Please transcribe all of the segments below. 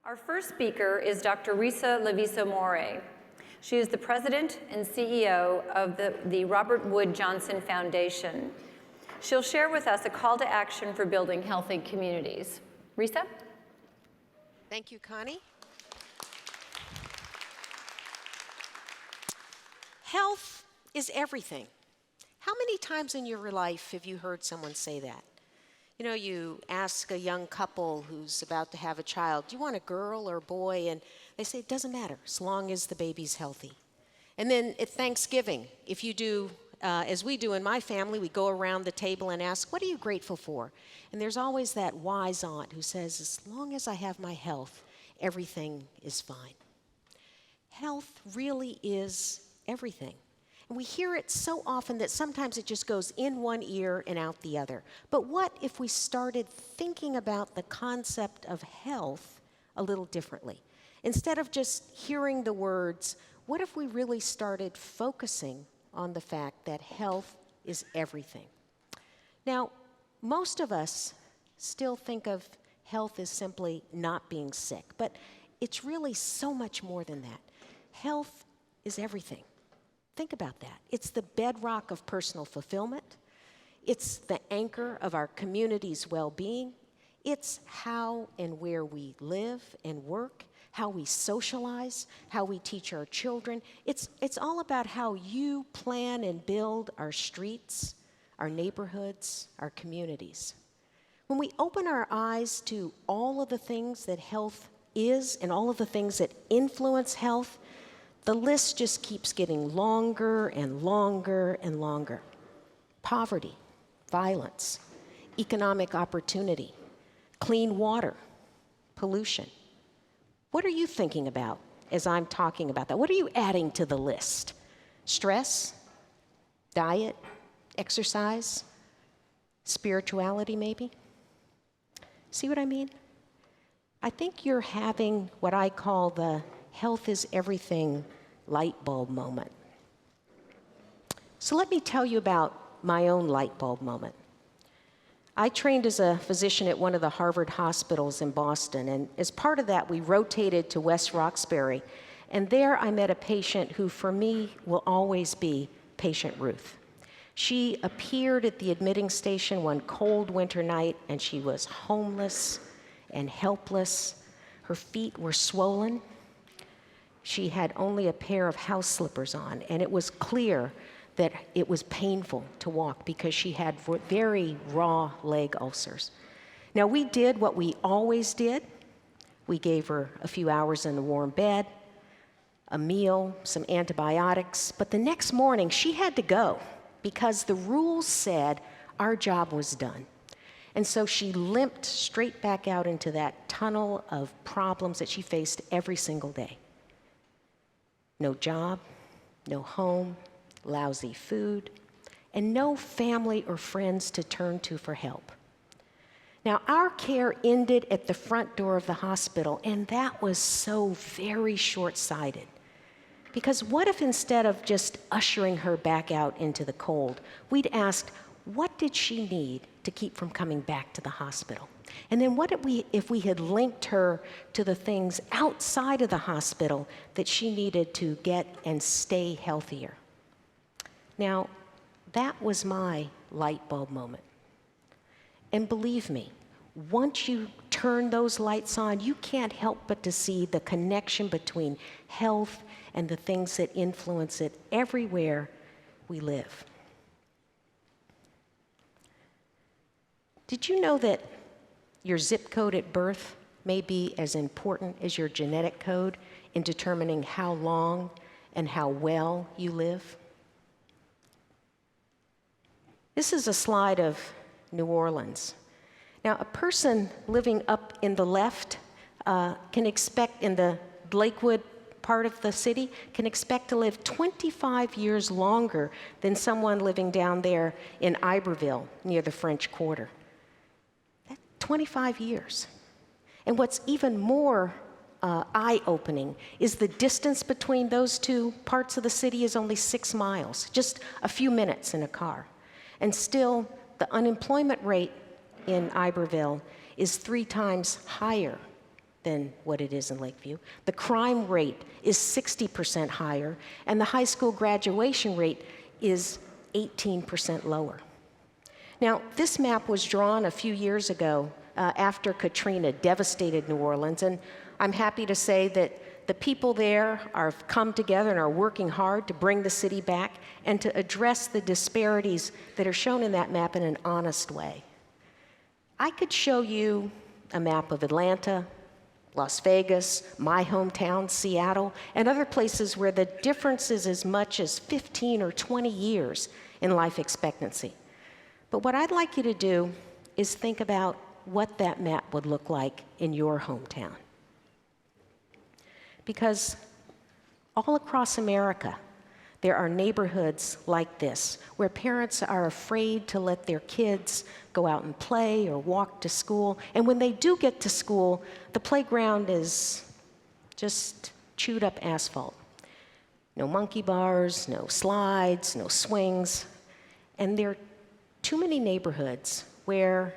Our first speaker is Dr. Risa Lavizzo Mourey. She is the president and CEO of the Robert Wood Johnson Foundation. She'll share with us a call to action for building healthy communities. Risa? Thank you, Connie. Health is everything. How many times in your life have you heard someone say that? You know, you ask a young couple who's about to have a child, do you want a girl or a boy? And they say, it doesn't matter, as long as the baby's healthy. And then at Thanksgiving, if you do, as we do in my family, we go around the table and ask, what are you grateful for? And there's always that wise aunt who says, as long as I have my health, everything is fine. Health really is everything. And we hear it so often that sometimes it just goes in one ear and out the other. But what if we started thinking about the concept of health a little differently? Instead of just hearing the words, what if we really started focusing on the fact that health is everything? Now, most of us still think of health as simply not being sick, but it's really so much more than that. Health is everything. Think about that. It's the bedrock of personal fulfillment. It's the anchor of our community's well-being. It's how and where we live and work, how we socialize, how we teach our children. It's all about how you plan and build our streets, our neighborhoods, our communities. When we open our eyes to all of the things that health is and all of the things that influence health, the list just keeps getting longer and longer and longer. Poverty, violence, economic opportunity, clean water, pollution. What are you thinking about as I'm talking about that? What are you adding to the list? Stress, diet, exercise, spirituality maybe? See what I mean? I think you're having what I call the health is everything light bulb moment. So let me tell you about my own light bulb moment. I trained as a physician at one of the Harvard hospitals in Boston, and as part of that, we rotated to West Roxbury, and there I met a patient who, for me, will always be Patient Ruth. She appeared at the admitting station one cold winter night, and she was homeless and helpless. Her feet were swollen. She had only a pair of house slippers on, and it was clear that it was painful to walk because she had very raw leg ulcers. Now, we did what we always did. We gave her a few hours in the warm bed, a meal, some antibiotics, but the next morning she had to go because the rules said our job was done. And so she limped straight back out into that tunnel of problems that she faced every single day. No job, no home, lousy food, and no family or friends to turn to for help. Now, our care ended at the front door of the hospital, and that was so very short-sighted. Because what if instead of just ushering her back out into the cold, we'd asked, what did she need to keep from coming back to the hospital? And then what if we had linked her to the things outside of the hospital that she needed to get and stay healthier? Now, that was my light bulb moment. And believe me, once you turn those lights on, you can't help but to see the connection between health and the things that influence it everywhere we live. Did you know that your zip code at birth may be as important as your genetic code in determining how long and how well you live? This is a slide of New Orleans. Now, a person living up in the left can expect, in the Lakewood part of the city, can expect to live 25 years longer than someone living down there in Iberville near the French Quarter. 25 years. And what's even more eye-opening is the distance between those two parts of the city is only 6 miles, just a few minutes in a car. And still, the unemployment rate in Iberville is 3 times higher than what it is in Lakeview. The crime rate is 60% higher, and the high school graduation rate is 18% lower. Now, this map was drawn a few years ago after Katrina devastated New Orleans, and I'm happy to say that the people there have come together and are working hard to bring the city back and to address the disparities that are shown in that map in an honest way. I could show you a map of Atlanta, Las Vegas, my hometown, Seattle, and other places where the difference is as much as 15 or 20 years in life expectancy. But what I'd like you to do is think about what that map would look like in your hometown. Because all across America, there are neighborhoods like this, where parents are afraid to let their kids go out and play or walk to school. And when they do get to school, the playground is just chewed up asphalt. No monkey bars, no slides, no swings. And there are too many neighborhoods where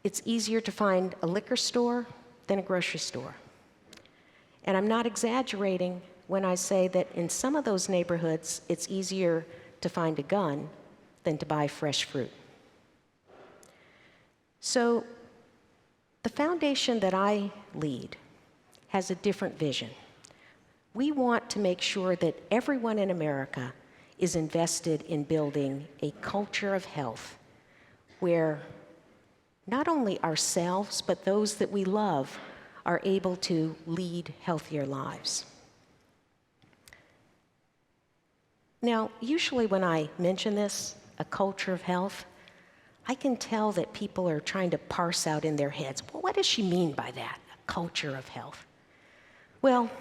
it's easier to find a liquor store than a grocery store. And I'm not exaggerating when I say that in some of those neighborhoods, it's easier to find a gun than to buy fresh fruit. So the foundation that I lead has a different vision. We want to make sure that everyone in America is invested in building a culture of health where not only ourselves, but those that we love are able to lead healthier lives. Now, usually when I mention this, a culture of health, I can tell that people are trying to parse out in their heads, well, what does she mean by that, a culture of health? Well,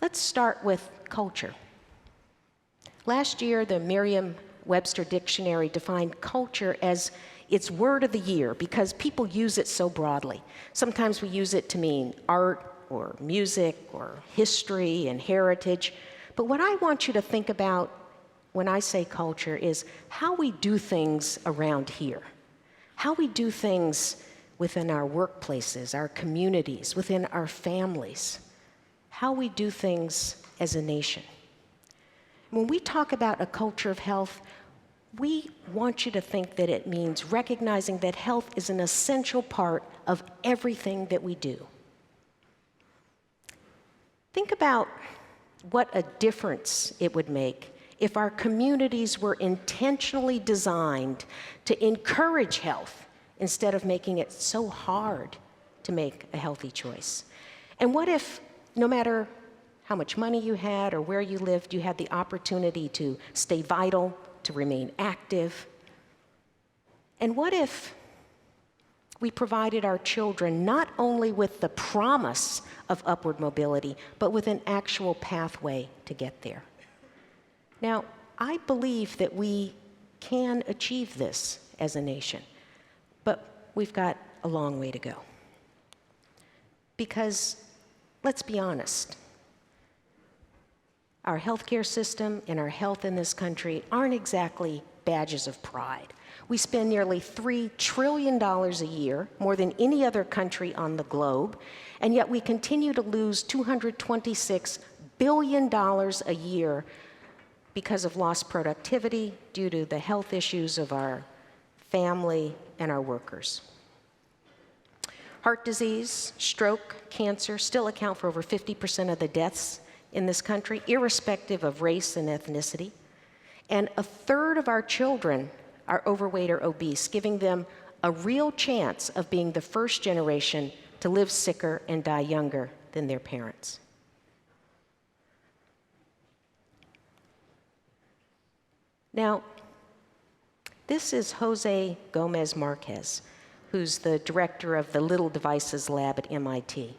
let's start with culture. Last year, the Merriam-Webster Dictionary defined culture as its word of the year because people use it so broadly. Sometimes we use it to mean art or music or history and heritage. But what I want you to think about when I say culture is how we do things around here, how we do things within our workplaces, our communities, within our families, how we do things as a nation. When we talk about a culture of health, we want you to think that it means recognizing that health is an essential part of everything that we do. Think about what a difference it would make if our communities were intentionally designed to encourage health instead of making it so hard to make a healthy choice. And what if, no matter how much money you had or where you lived, you had the opportunity to stay vital, to remain active? And what if we provided our children not only with the promise of upward mobility, but with an actual pathway to get there? Now, I believe that we can achieve this as a nation, but we've got a long way to go. Because, let's be honest, our healthcare system and our health in this country aren't exactly badges of pride. We spend nearly $3 trillion a year, more than any other country on the globe, and yet we continue to lose $226 billion a year because of lost productivity due to the health issues of our family and our workers. Heart disease, stroke, cancer still account for over 50% of the deaths in this country, irrespective of race and ethnicity. And a third of our children are overweight or obese, giving them a real chance of being the first generation to live sicker and die younger than their parents. Now, this is Jose Gomez Marquez, who's the director of the Little Devices Lab at MIT.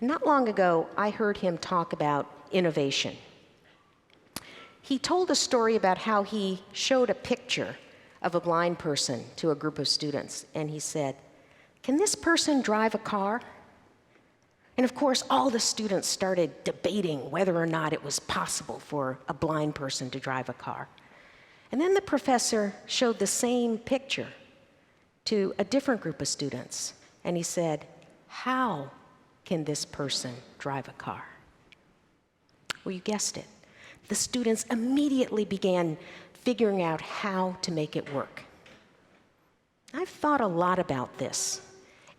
Not long ago, I heard him talk about innovation. He told a story about how he showed a picture of a blind person to a group of students, and he said, "Can this person drive a car?" And of course, all the students started debating whether or not it was possible for a blind person to drive a car. And then the professor showed the same picture to a different group of students, and he said, "How can this person drive a car? Well, you guessed it. The students immediately began figuring out how to make it work. I've thought a lot about this,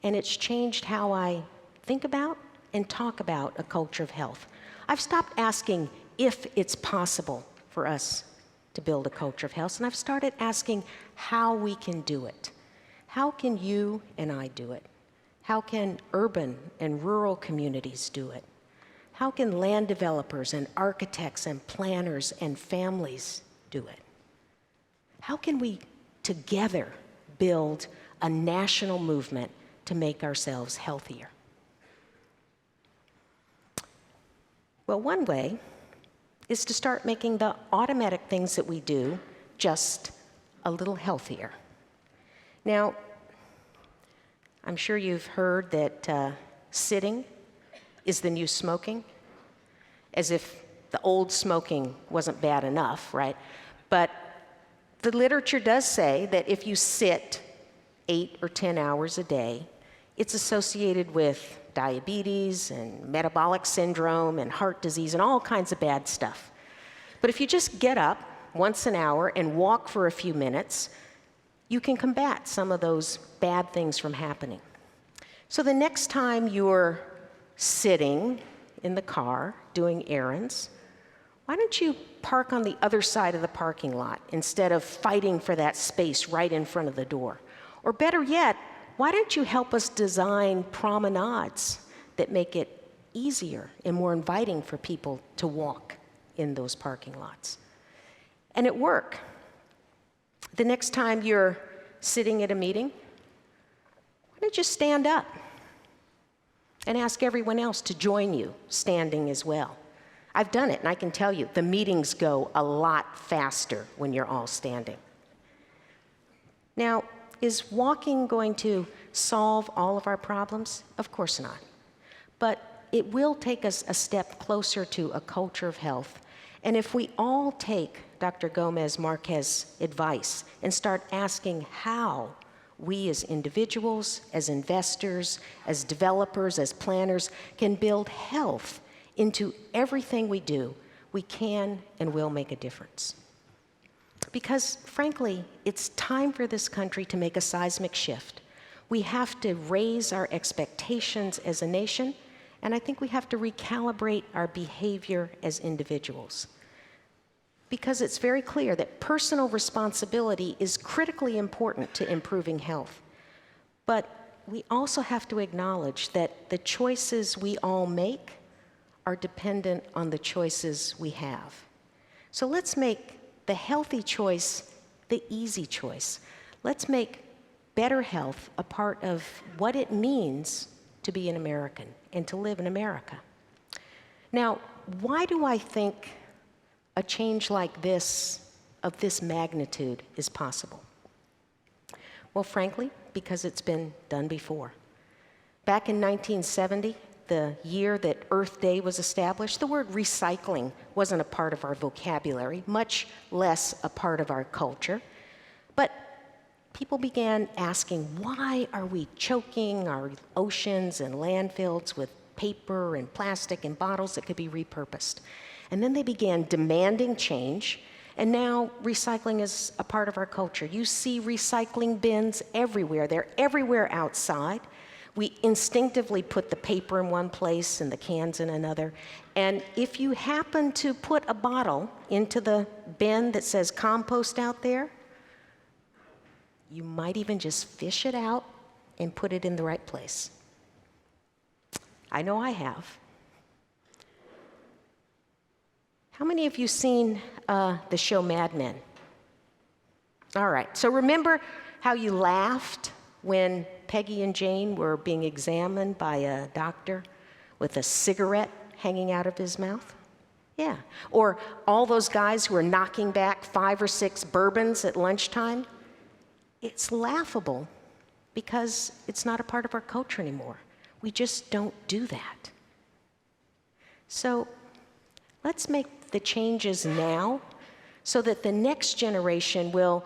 and it's changed how I think about and talk about a culture of health. I've stopped asking if it's possible for us to build a culture of health, and I've started asking how we can do it. How can you and I do it? How can urban and rural communities do it? How can land developers and architects and planners and families do it? How can we together build a national movement to make ourselves healthier? Well, one way is to start making the automatic things that we do just a little healthier. Now, I'm sure you've heard that sitting is the new smoking, as if the old smoking wasn't bad enough, right? But the literature does say that if you sit 8 or 10 hours a day, it's associated with diabetes and metabolic syndrome and heart disease and all kinds of bad stuff. But if you just get up once an hour and walk for a few minutes, you can combat some of those bad things from happening. So the next time you're sitting in the car doing errands, why don't you park on the other side of the parking lot instead of fighting for that space right in front of the door? Or better yet, why don't you help us design promenades that make it easier and more inviting for people to walk in those parking lots? And at work, the next time you're sitting at a meeting, why don't you stand up and ask everyone else to join you standing as well? I've done it, and I can tell you, the meetings go a lot faster when you're all standing. Now, is walking going to solve all of our problems? Of course not. But it will take us a step closer to a culture of health. And if we all take Dr. Gomez Marquez's advice and start asking how we as individuals, as investors, as developers, as planners can build health into everything we do, we can and will make a difference. Because frankly, it's time for this country to make a seismic shift. We have to raise our expectations as a nation, and I think we have to recalibrate our behavior as individuals. Because it's very clear that personal responsibility is critically important to improving health. But we also have to acknowledge that the choices we all make are dependent on the choices we have. So let's make the healthy choice the easy choice. Let's make better health a part of what it means to be an American and to live in America. Now, why do I think a change like this, of this magnitude, is possible? Well, frankly, because it's been done before. Back in 1970, the year that Earth Day was established, the word recycling wasn't a part of our vocabulary, much less a part of our culture. But people began asking, why are we choking our oceans and landfills with paper and plastic and bottles that could be repurposed? And then they began demanding change, and now recycling is a part of our culture. You see recycling bins everywhere. They're everywhere outside. We instinctively put the paper in one place and the cans in another. And if you happen to put a bottle into the bin that says compost out there, you might even just fish it out and put it in the right place. I know I have. How many of you seen the show Mad Men? All right, so remember how you laughed when Peggy and Jane were being examined by a doctor with a cigarette hanging out of his mouth? Yeah. Or all those guys who were knocking back 5 or 6 bourbons at lunchtime? It's laughable because it's not a part of our culture anymore. We just don't do that. So let's make the changes now so that the next generation will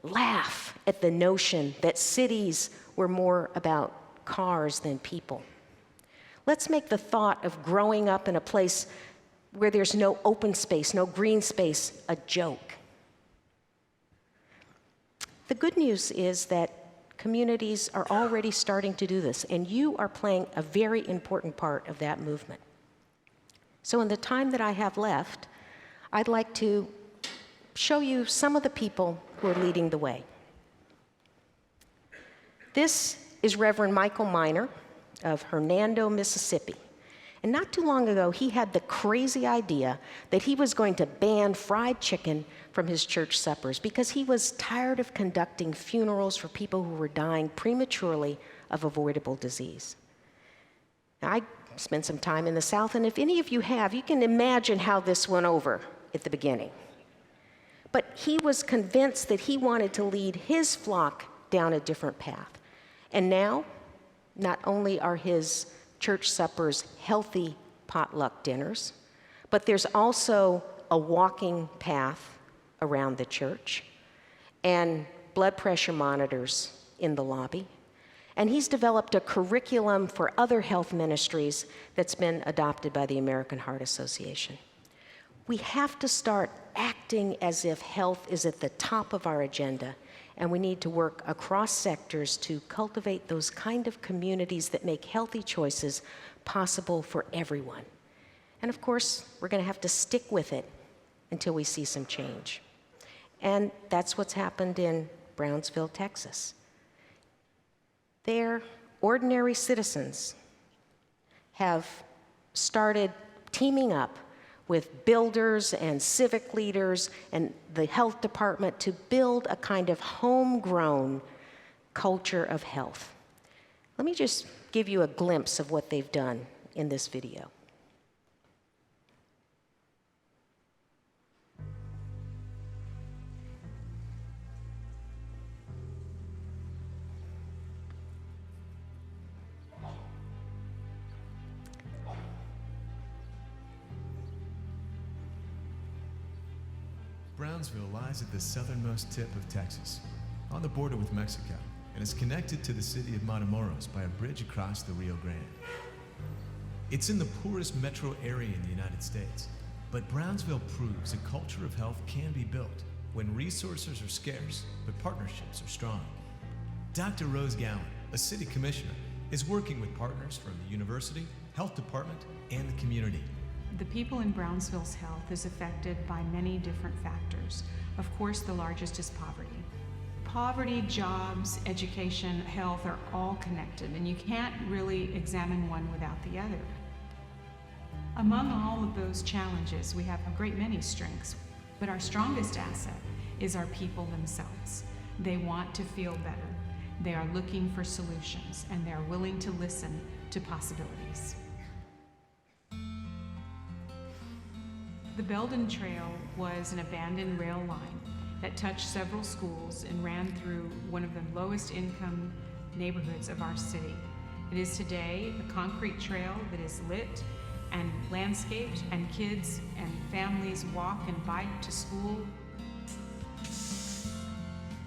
laugh at the notion that cities were more about cars than people. Let's make the thought of growing up in a place where there's no open space, no green space, a joke. The good news is that communities are already starting to do this, and you are playing a very important part of that movement. So in the time that I have left, I'd like to show you some of the people who are leading the way. This is Reverend Michael Miner of Hernando, Mississippi. And not too long ago, he had the crazy idea that he was going to ban fried chicken from his church suppers because he was tired of conducting funerals for people who were dying prematurely of avoidable disease. Now, I spent some time in the South, and if any of you have, you can imagine how this went over at the beginning. But he was convinced that he wanted to lead his flock down a different path. And now, not only are his church suppers healthy potluck dinners, but there's also a walking path around the church and blood pressure monitors in the lobby. And he's developed a curriculum for other health ministries that's been adopted by the American Heart Association. We have to start acting as if health is at the top of our agenda, and we need to work across sectors to cultivate those kind of communities that make healthy choices possible for everyone. And of course, we're going to have to stick with it until we see some change. And that's what's happened in Brownsville, Texas. There, ordinary citizens have started teaming up with builders and civic leaders and the health department to build a kind of homegrown culture of health. Let me just give you a glimpse of what they've done in this video. Brownsville lies at the southernmost tip of Texas, on the border with Mexico, and is connected to the city of Matamoros by a bridge across the Rio Grande. It's in the poorest metro area in the United States, but Brownsville proves a culture of health can be built when resources are scarce, but partnerships are strong. Dr. Rose Gowan, a city commissioner, is working with partners from the university, health department, and the community. The people in Brownsville's health is affected by many different factors. Of course, the largest is poverty. Poverty, jobs, education, health are all connected, and you can't really examine one without the other. Among all of those challenges, we have a great many strengths, but our strongest asset is our people themselves. They want to feel better. They are looking for solutions, and they are willing to listen to possibilities. The Belden Trail was an abandoned rail line that touched several schools and ran through one of the lowest income neighborhoods of our city. It is today a concrete trail that is lit and landscaped, and kids and families walk and bike to school.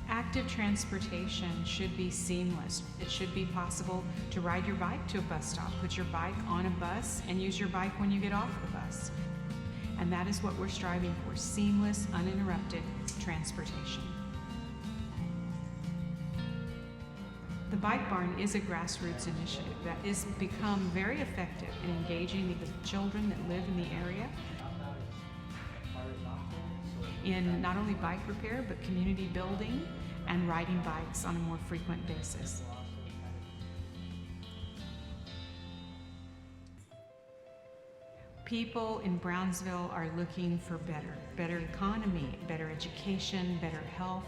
Active transportation should be seamless. It should be possible to ride your bike to a bus stop, put your bike on a bus, and use your bike when you get off the bus. And that is what we're striving for, seamless, uninterrupted transportation. The Bike Barn is a grassroots initiative that has become very effective in engaging the children that live in the area in not only bike repair, but community building and riding bikes on a more frequent basis. People in Brownsville are looking for better economy, better education, better health.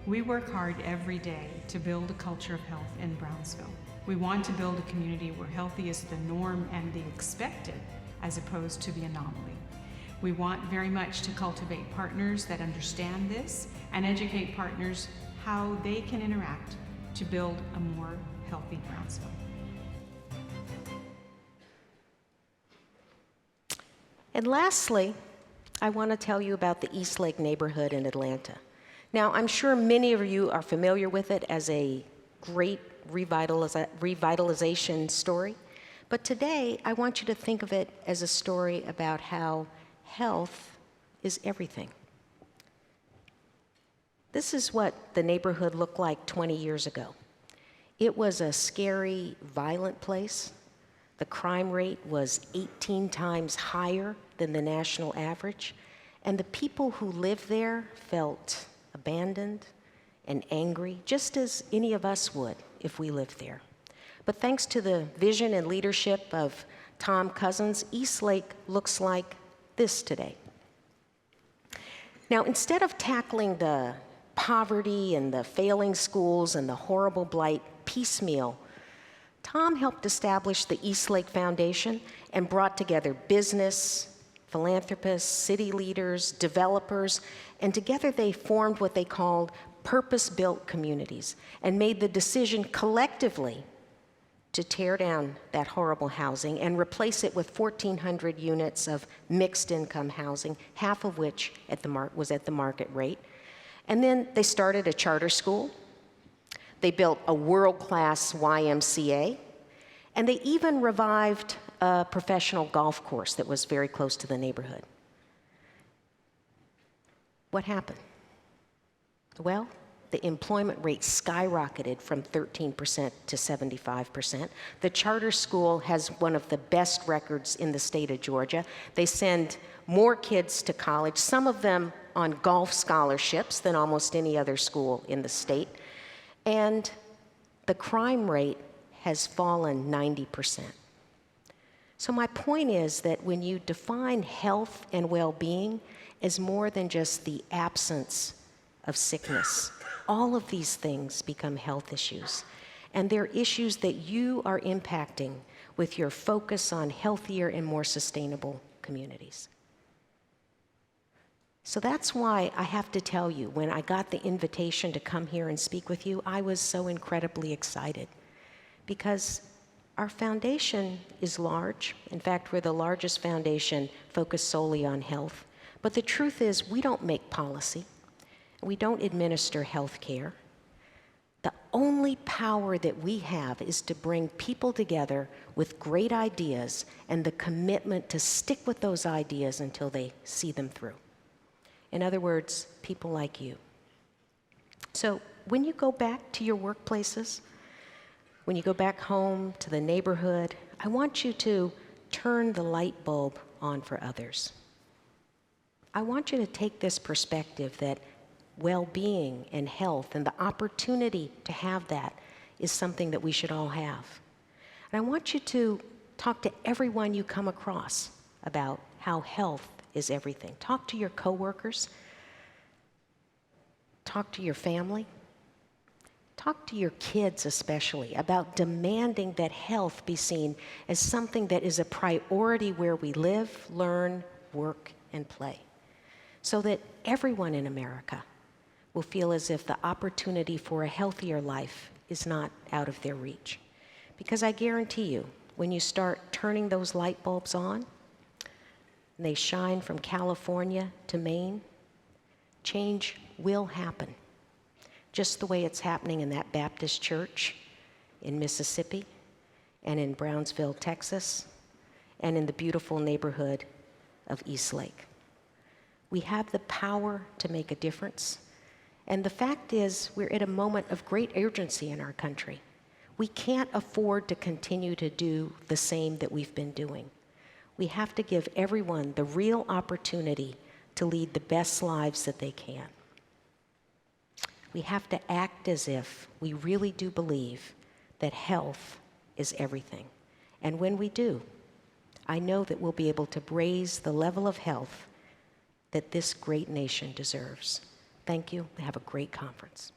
We work hard every day to build a culture of health in Brownsville. We want to build a community where healthy is the norm and the expected, as opposed to the anomaly. We want very much to cultivate partners that understand this and educate partners how they can interact to build a more healthy Brownsville. And lastly, I want to tell you about the East Lake neighborhood in Atlanta. Now, I'm sure many of you are familiar with it as a great revitalization story, But today, I want you to think of it as a story about how health is everything. This is what the neighborhood looked like 20 years ago. It was a scary, violent place. The crime rate was 18 times higher than the national average. And the people who lived there felt abandoned and angry, just as any of us would if we lived there. But thanks to the vision and leadership of Tom Cousins, Eastlake looks like this today. Now, instead of tackling the poverty and the failing schools and the horrible blight piecemeal, Tom helped establish the Eastlake Foundation and brought together business, philanthropists, city leaders, developers, and together they formed what they called purpose-built communities and made the decision collectively to tear down that horrible housing and replace it with 1,400 units of mixed-income housing, half of which was at the market rate. And then they started a charter school. They built a world-class YMCA, and they even revived a professional golf course that was very close to the neighborhood. What happened? Well, the employment rate skyrocketed from 13% to 75%. The charter school has one of the best records in the state of Georgia. They send more kids to college, some of them on golf scholarships than almost any other school in the state. And the crime rate has fallen 90%. So my point is that when you define health and well-being as more than just the absence of sickness, all of these things become health issues. And they're issues that you are impacting with your focus on healthier and more sustainable communities. So that's why I have to tell you, when I got the invitation to come here and speak with you, I was so incredibly excited. Because our foundation is large. In fact, we're the largest foundation focused solely on health. But the truth is, we don't make policy. We don't administer health care. The only power that we have is to bring people together with great ideas and the commitment to stick with those ideas until they see them through. In other words, people like you. So when you go back to your workplaces, when you go back home to the neighborhood, I want you to turn the light bulb on for others. I want you to take this perspective that well-being and health and the opportunity to have that is something that we should all have. And I want you to talk to everyone you come across about how health is everything. Talk to your coworkers. Talk to your family. Talk to your kids especially about demanding that health be seen as something that is a priority where we live, learn, work, and play, so that everyone in America will feel as if the opportunity for a healthier life is not out of their reach. Because I guarantee you, when you start turning those light bulbs on, and they shine from California to Maine, change will happen. Just the way it's happening in that Baptist church in Mississippi, and in Brownsville, Texas, and in the beautiful neighborhood of Eastlake. We have the power to make a difference. And the fact is, we're at a moment of great urgency in our country. We can't afford to continue to do the same that we've been doing. We have to give everyone the real opportunity to lead the best lives that they can. We have to act as if we really do believe that health is everything. And when we do, I know that we'll be able to raise the level of health that this great nation deserves. Thank you. Have a great conference.